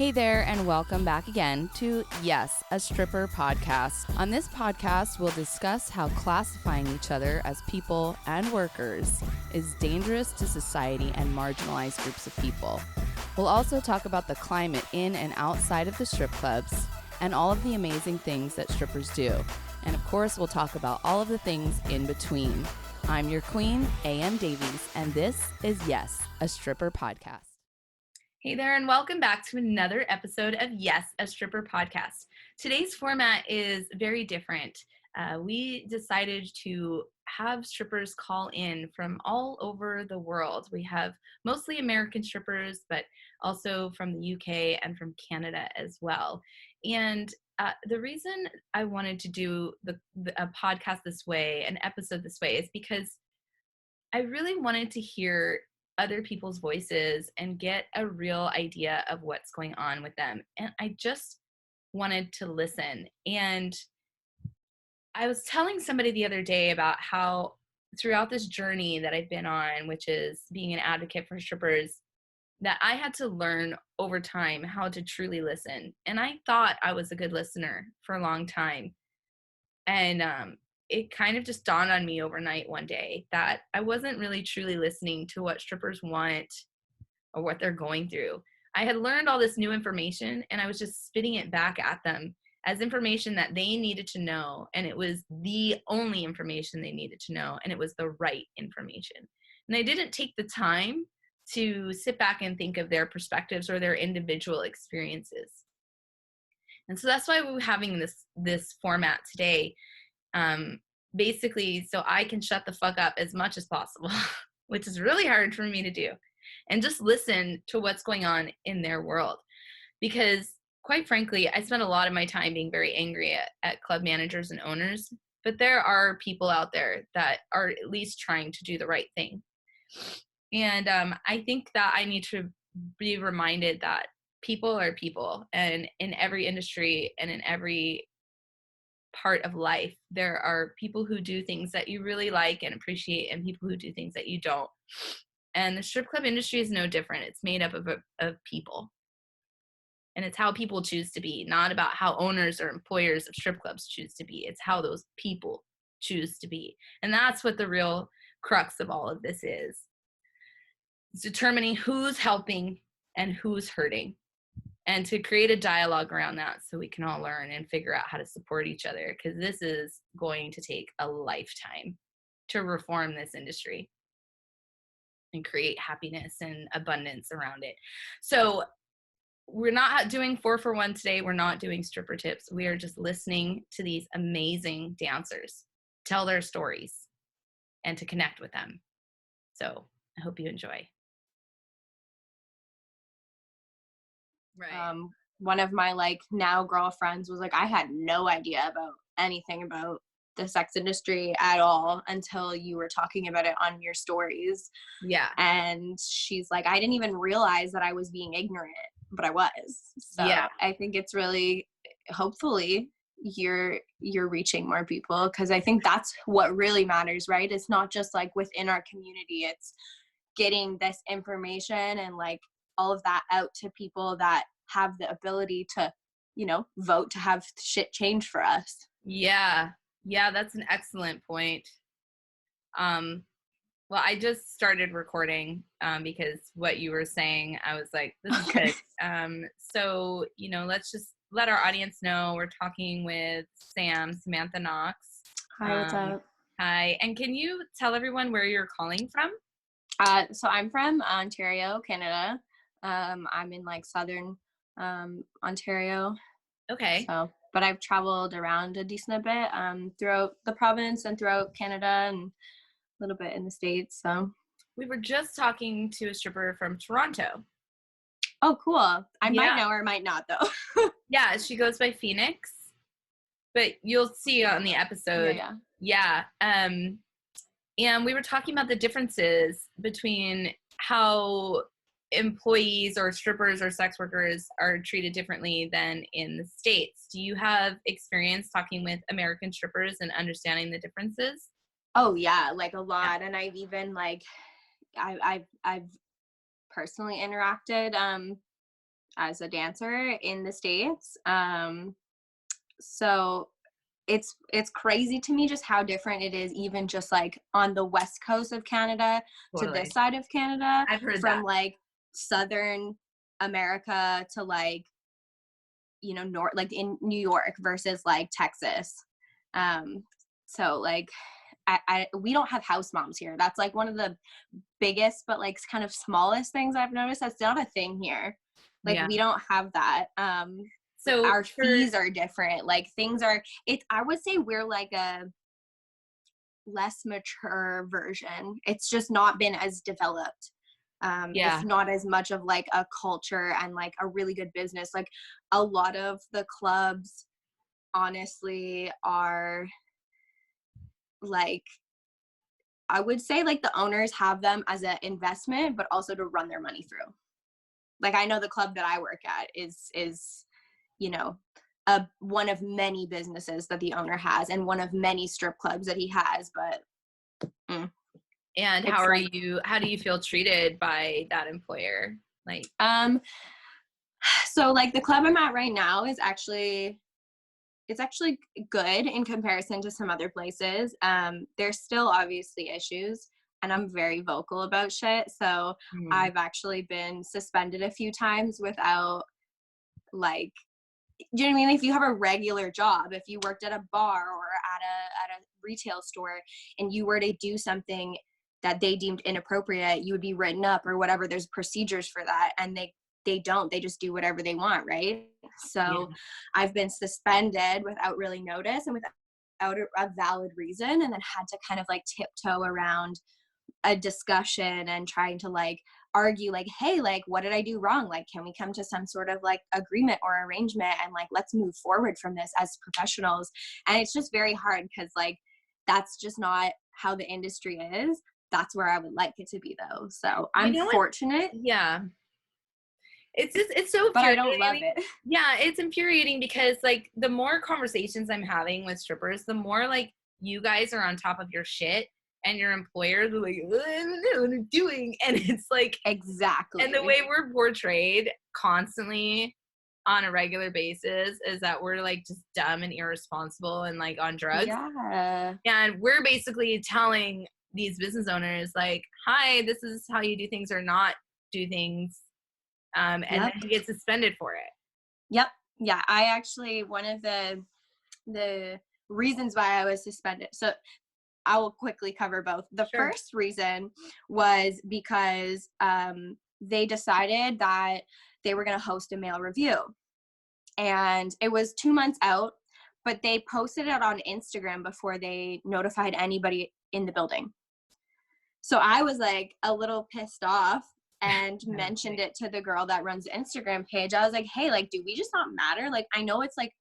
Hey there, and welcome back again to YAS, a stripper podcast. On this podcast, we'll discuss how classifying each other as people and workers is dangerous to society and marginalized groups of people. We'll also talk about the climate in and outside of the strip clubs and all of the amazing things that strippers do. And of course, we'll talk about all of the things in between. I'm your queen, A.M. Davies, and this is YAS, a stripper podcast. Hey there, and welcome back to another episode of YAS, a stripper podcast. Today's format is very different. We decided to have strippers call in from all over the world. We have mostly American strippers, but also from the UK and from Canada as well. And the reason I wanted to do a podcast this way, an episode this way, is because I really wanted to hear other people's voices and get a real idea of what's going on with them. And I just wanted to listen. And I was telling somebody the other day about how throughout this journey that I've been on, which is being an advocate for strippers, that I had to learn over time how to truly listen. And I thought I was a good listener for a long time. And it kind of just dawned on me overnight one day that I wasn't really truly listening to what strippers want or what they're going through. I had learned all this new information and I was just spitting it back at them as information that they needed to know. And it was the only information they needed to know. And it was the right information. And I didn't take the time to sit back and think of their perspectives or their individual experiences. And so that's why we're having this format today. Basically, so I can shut the fuck up as much as possible, which is really hard for me to do, and just listen to what's going on in their world. Because quite frankly, I spend a lot of my time being very angry at club managers and owners, but there are people out there that are at least trying to do the right thing. And I think that I need to be reminded that people are people, and in every industry and in every part of life, there are people who do things that you really like and appreciate and people who do things that you don't. And the strip club industry is no different. It's made up of people. And it's how people choose to be, not about how owners or employers of strip clubs choose to be. It's how those people choose to be. And that's what the real crux of all of this is. It's determining who's helping and who's hurting, and to create a dialogue around that so we can all learn and figure out how to support each other, because this is going to take a lifetime to reform this industry and create happiness and abundance around it. So we're not doing 4-for-1 today. We're not doing stripper tips. We are just listening to these amazing dancers tell their stories and to connect with them. So I hope you enjoy. Right. One of my now girlfriends was like, I had no idea about anything about the sex industry at all until you were talking about it on your stories. Yeah. And she's like, I didn't even realize that I was being ignorant, but I was. So yeah. I think it's really, hopefully you're reaching more people, because I think that's what really matters, right? It's not just like within our community, it's getting this information and all of that out to people that have the ability to, vote to have shit change for us. Yeah, that's an excellent point. Well, I just started recording because what you were saying, I was like, this is good. So, let's just let our audience know we're talking with Samantha Knox. Hi, what's up? Hi, and can you tell everyone where you're calling from? So I'm from Ontario, Canada. I'm in southern Ontario. Okay. But I've traveled around a decent bit throughout the province and throughout Canada and a little bit in the States. So we were just talking to a stripper from Toronto. Oh, cool. I might know or might not, though. Yeah, she goes by Phoenix, but you'll see on the episode. Yeah. And we were talking about the differences between how employees or strippers or sex workers are treated differently than in the States. Do you have experience talking with American strippers and understanding the differences? Oh yeah, a lot. Yeah. And I've even I've personally interacted as a dancer in the States. So it's crazy to me just how different it is, even just like on the west coast of Canada to Totally. this side of Canada, I've heard from that. like southern America to like, you know, north, like in New York versus like Texas. So like we don't have house moms here. That's like one of the biggest but like kind of smallest things I've noticed. That's not a thing here. Like Yeah. we don't have that. So our fees are different. Like things are, I would say we're like a less mature version. It's just not been as developed. It's not as much of like a culture and like a really good business. Like a lot of the clubs honestly are like, I would say like the owners have them as an investment, but also to run their money through. Like I know the club that I work at is, you know, one of many businesses that the owner has and one of many strip clubs that he has, but and how do you feel treated by that employer? Like so like the club I'm at right now is actually, it's actually good in comparison to some other places. There's still obviously issues, and I'm very vocal about shit. So I've actually been suspended a few times without like, you know what I mean? If you have a regular job, if you worked at a bar or at a retail store and you were to do something that they deemed inappropriate, you would be written up or whatever. There's procedures for that, and they don't, they just do whatever they want, right? So I've been suspended without really notice and without a valid reason, and then had to kind of like tiptoe around a discussion and trying to like argue like, hey, like what did I do wrong? Like can we come to some sort of like agreement or arrangement and like let's move forward from this as professionals? And it's just very hard because like that's just not how the industry is. That's where I would like it to be though. So I'm fortunate. Yeah. It's so infuriating. But I don't love it. Yeah, it's infuriating because like the more conversations I'm having with strippers, the more like you guys are on top of your shit and your employers are like, I don't know what I'm doing. And it's like exactly. And the way we're portrayed constantly on a regular basis is that we're like just dumb and irresponsible and like on drugs. Yeah. And we're basically telling these business owners like, hi, this is how you do things or not do things. And then you get suspended for it. Yep. Yeah. I actually, one of the reasons why I was suspended. So I will quickly cover both. The first reason was because they decided that they were going to host a male review. And it was 2 months out, but they posted it on Instagram before they notified anybody in the building. So I was like a little pissed off and mentioned it to the girl that runs the Instagram page. I was like, hey, like, do we just not matter? Like, I know it's like,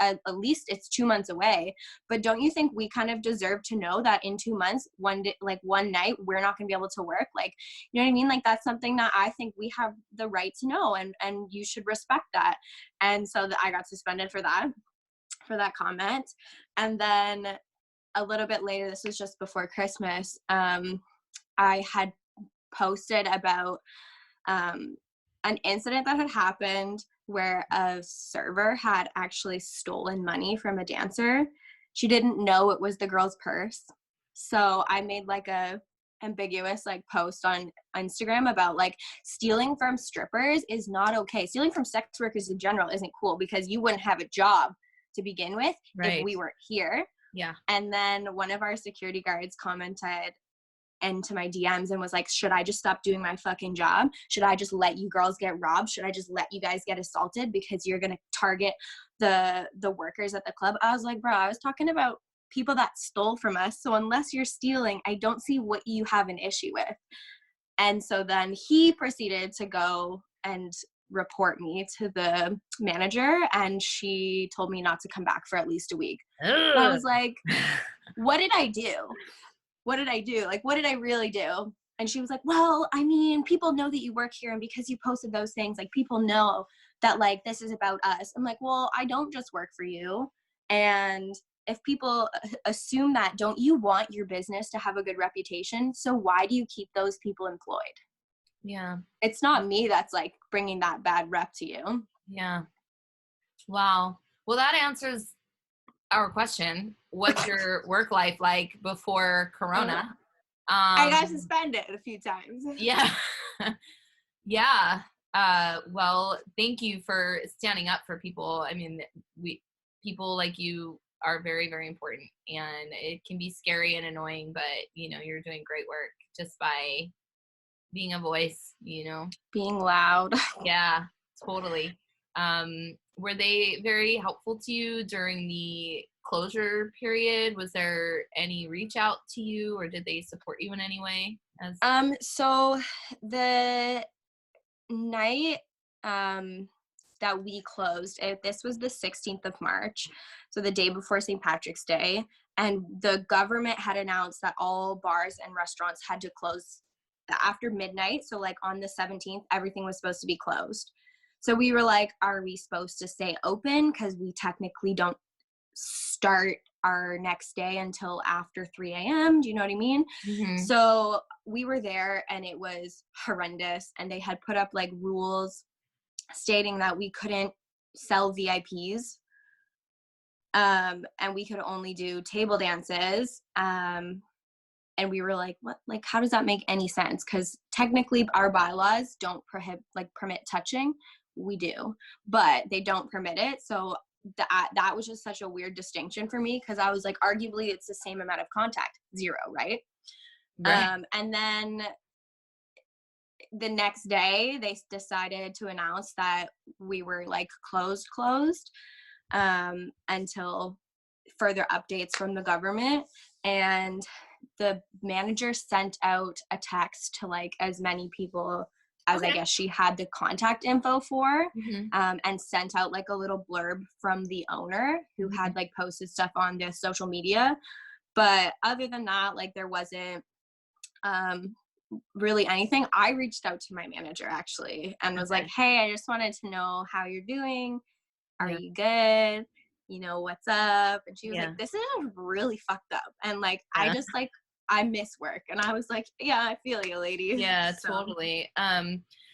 at least it's 2 months away, but don't you think we kind of deserve to know that in 2 months, one night, we're not going to be able to work? Like, you know what I mean? Like, that's something that I think we have the right to know, and you should respect that. And so I got suspended for that comment. And then a little bit later, this was just before Christmas, I had posted about an incident that had happened where a server had actually stolen money from a dancer. She didn't know it was the girl's purse. So I made like a ambiguous like post on Instagram about like stealing from strippers is not okay. Stealing from sex workers in general isn't cool because you wouldn't have a job to begin with if we weren't here. Yeah. And then one of our security guards commented into my DMs and was like, should I just stop doing my fucking job? Should I just let you girls get robbed? Should I just let you guys get assaulted because you're gonna target the workers at the club? I was like, bro, I was talking about people that stole from us. So unless you're stealing, I don't see what you have an issue with. And so then he proceeded to go and report me to the manager, and she told me not to come back for at least a week. And I was like, what did I do? What did I do? Like, what did I really do? And she was like, well, I mean, people know that you work here, and because you posted those things, like, people know that, like, this is about us. I'm like, well, I don't just work for you. And if people assume that, don't you want your business to have a good reputation? So why do you keep those people employed? Yeah. It's not me that's like bringing that bad rep to you. Yeah. Wow. Well, that answers our question. What's your work life like before Corona? I got suspended a few times. Yeah. Yeah. Well, thank you for standing up for people. I mean, people like you are very, very important, and it can be scary and annoying, but you're doing great work just by being a voice, Being loud. Yeah, totally. Were they very helpful to you during the closure period? Was there any reach out to you, or did they support you in any way? So the night that we closed, this was the 16th of March, so the day before St. Patrick's Day, and the government had announced that all bars and restaurants had to close after midnight. So like on the 17th, everything was supposed to be closed. So we were like, are we supposed to stay open? Because we technically don't start our next day until after 3 a.m. Do you know what I mean? Mm-hmm. So we were there and it was horrendous. And they had put up like rules stating that we couldn't sell VIPs. And we could only do table dances. And we were like, what? Like, how does that make any sense? Because technically our bylaws don't permit touching. We do, but they don't permit it. So that was just such a weird distinction for me, because I was like, arguably it's the same amount of contact, 0, right? And then the next day they decided to announce that we were like closed until further updates from the government. And the manager sent out a text to like as many people as I guess she had the contact info for, and sent out like a little blurb from the owner who had like posted stuff on the social media. But other than that, like there wasn't really anything. I reached out to my manager actually and was like, hey, I just wanted to know how you're doing. Are you good? What's up? And she was like, this is really fucked up. And like, I miss work. And I was like, yeah, I feel you, lady. Yeah, totally.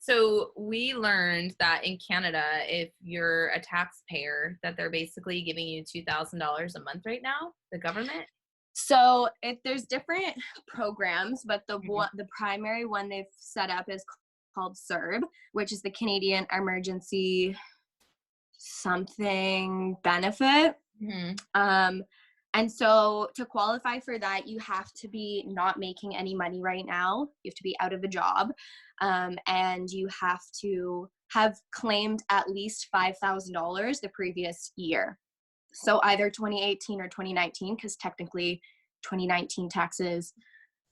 So we learned that in Canada, if you're a taxpayer, that they're basically giving you $2,000 a month right now, the government. So there's different programs, but the primary one they've set up is called CERB, which is the Canadian Emergency something benefit. And so to qualify for that, you have to be not making any money right now. You have to be out of a job, and you have to have claimed at least $5,000 the previous year. So either 2018 or 2019, because technically 2019 taxes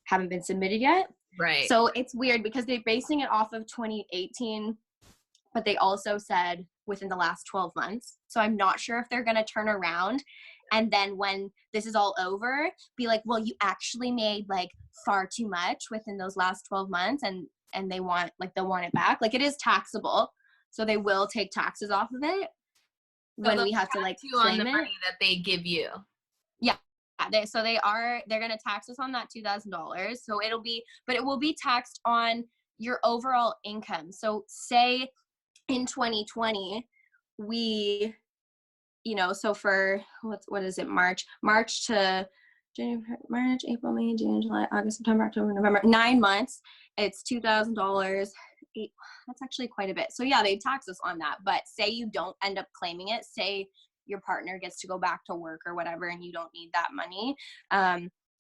haven't been submitted yet. Right. So it's weird because they're basing it off of 2018, but they also said within the last 12 months. So I'm not sure if they're going to turn around and then when this is all over, be like, well, you actually made like far too much within those last 12 months and they'll want it back. Like it is taxable. So they will take taxes off of it when we have to like claim on the it. Money that they give you. Yeah. They're going to tax us on that $2,000. So it will be taxed on your overall income. So say in 2020, we, so for what is it, March to January, March, April, May, June, July, August, September, October, November, 9 months, it's $2,000. That's actually quite a bit. So yeah, they tax us on that. But say you don't end up claiming it, say your partner gets to go back to work or whatever, and you don't need that money.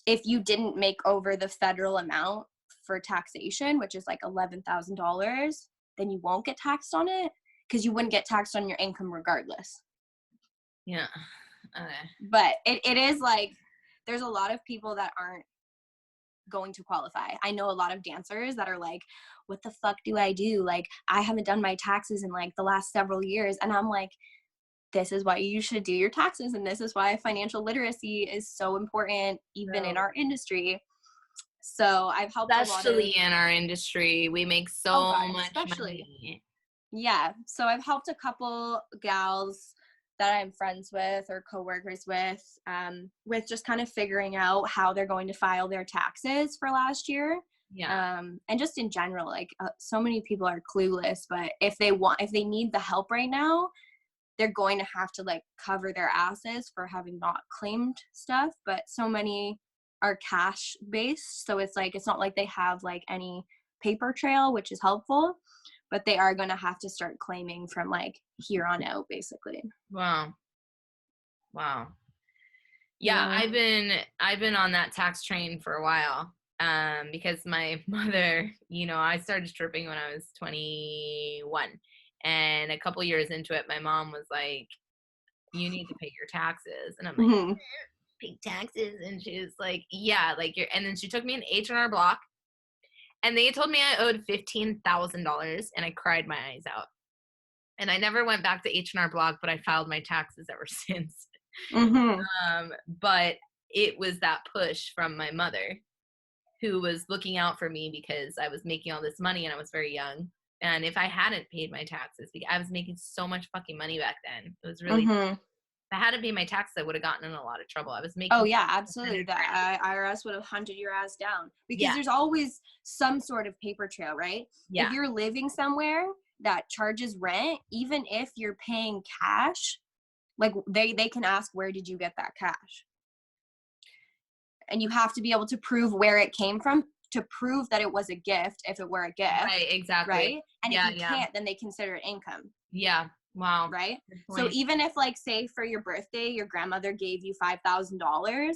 If you didn't make over the federal amount for taxation, which is like $11,000, then you won't get taxed on it because you wouldn't get taxed on your income regardless. Yeah. But it is like, there's a lot of people that aren't going to qualify. I know a lot of dancers that are like, what the fuck do I do? Like, I haven't done my taxes in like the last several years. And I'm like, this is why you should do your taxes. And this is why financial literacy is so important, even in our industry. So I've helped especially in our industry, we make so much money. Yeah. So I've helped a couple gals that I'm friends with or coworkers with just kind of figuring out how they're going to file their taxes for last year. Yeah. And just in general, like so many people are clueless, but if they need the help right now, they're going to have to like cover their asses for having not claimed stuff. But so many are cash based, so it's like it's not like they have like any paper trail, which is helpful, but they are going to have to start claiming from like here on out, basically. Wow. Yeah, I've been on that tax train for a while. Because my mother, I started stripping when I was 21, and a couple years into it, my mom was like, "You need to pay your taxes," and I'm like, Mm-hmm. "Pay taxes?" And she was like, "Yeah, like you're." And then she took me an H&R Block, and they told me I owed $15,000, and I cried my eyes out. And I never went back to H&R Block, but I filed my taxes ever since. Mm-hmm. But it was that push from my mother, who was looking out for me because I was making all this money and I was very young. And if I hadn't paid my taxes, I was making so much fucking money back then. It was really, Mm-hmm. if I hadn't paid my taxes, I would have gotten in a lot of trouble. I was making. Oh yeah, absolutely. The IRS would have hunted your ass down, because there's always some sort of paper trail, right? Yeah. If you're living somewhere that charges rent, even if you're paying cash, like they can ask, where did you get that cash? And you have to be able to prove where it came from to prove that it was a gift, if it were a gift. Right, exactly. Right? And if you can't, then they consider it income. Yeah. Wow. Right? So even if, like, say for your birthday, your grandmother gave you $5,000,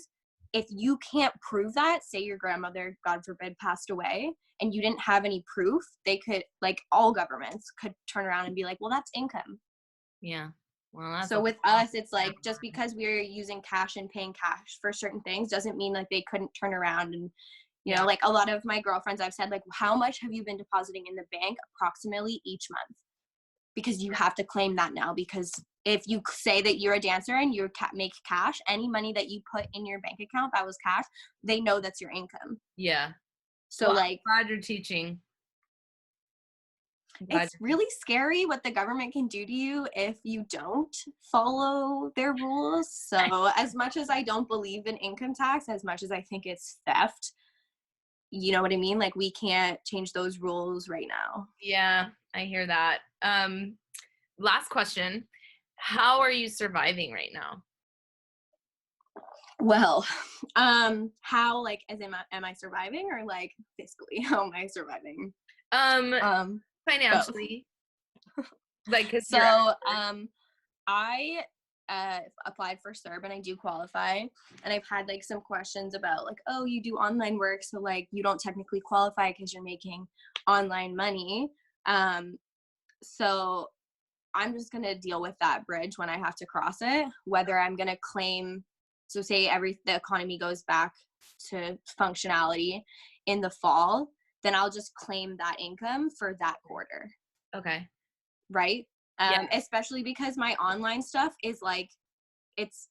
if you can't prove that, say your grandmother, God forbid, passed away, and you didn't have any proof, they could, like, all governments could turn around and be like, well, that's income. Yeah. Well, that's so with us, it's like, just because we're using cash and paying cash for certain things doesn't mean like they couldn't turn around and, you know, like a lot of my girlfriends, I've said, like, how much have you been depositing in the bank approximately each month? Because you have to claim that now, because if you say that you're a dancer and you make cash, any money that you put in your bank account that was cash, they know that's your income. Yeah. So well, like, I'm glad you're teaching. It's really scary what the government can do to you if you don't follow their rules. So as much as I don't believe in income tax, as much as I think it's theft, you know what I mean? Like, we can't change those rules right now. Yeah, I hear that. Last question. How are you surviving right now? Well, how, like, as in, am I surviving, or like fiscally, how am I surviving? Financially. Like, so, I applied for CERB and I do qualify, and I've had like some questions about like, oh, you do online work, so like you don't technically qualify because you're making online money. So I'm just gonna deal with that bridge when I have to cross it, whether I'm gonna claim, so say the economy goes back to functionality in the fall, then I'll just claim that income for that quarter. Okay. Right? Especially because my online stuff is like, it's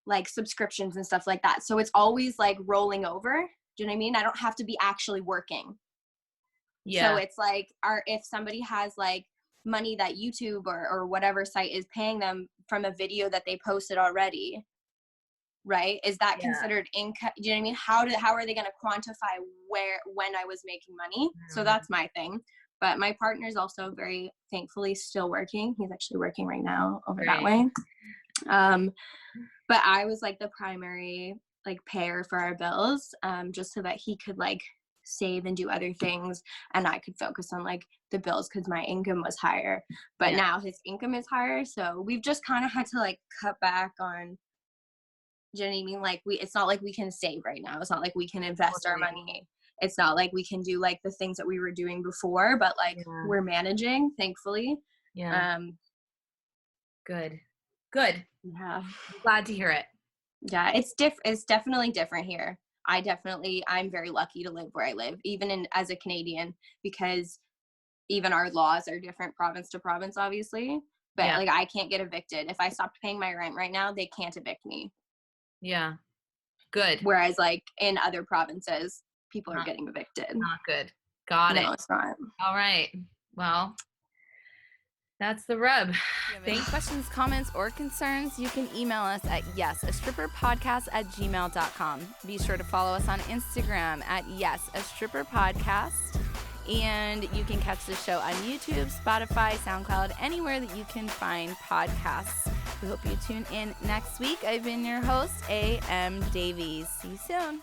like subscriptions and stuff like that. So it's always like rolling over. Do you know what I mean? I don't have to be actually working. Yeah. So it's like, if somebody has like money that YouTube or whatever site is paying them from a video that they posted already, right? Is that considered income? Do you know what I mean? How are they going to quantify when I was making money? So that's my thing. But my partner's also very thankfully still working. He's actually working right now over that way. But I was like the primary like payer for our bills, just so that he could like save and do other things, and I could focus on like the bills because my income was higher. But now his income is higher, so we've just kind of had to like cut back on. Do you know what I mean? Like, it's not like we can save right now. It's not like we can invest our money. It's not like we can do like the things that we were doing before, but like we're managing, thankfully. Yeah. Good. Yeah. I'm glad to hear it. Yeah, it's definitely different here. I'm very lucky to live where I live, even as a Canadian, because even our laws are different province to province, obviously. But like, I can't get evicted. If I stopped paying my rent right now, they can't evict me. Yeah. Good. Whereas like in other provinces, people are getting evicted. Not good. Got it. No, it's not. All right. Well, That's the rub. If you have any questions, comments, or concerns, you can email us at yesastripperpodcast@gmail.com. Be sure to follow us on Instagram at yesastripperpodcast. And you can catch the show on YouTube, Spotify, SoundCloud, anywhere that you can find podcasts. We hope you tune in next week. I've been your host, A.M. Davies. See you soon.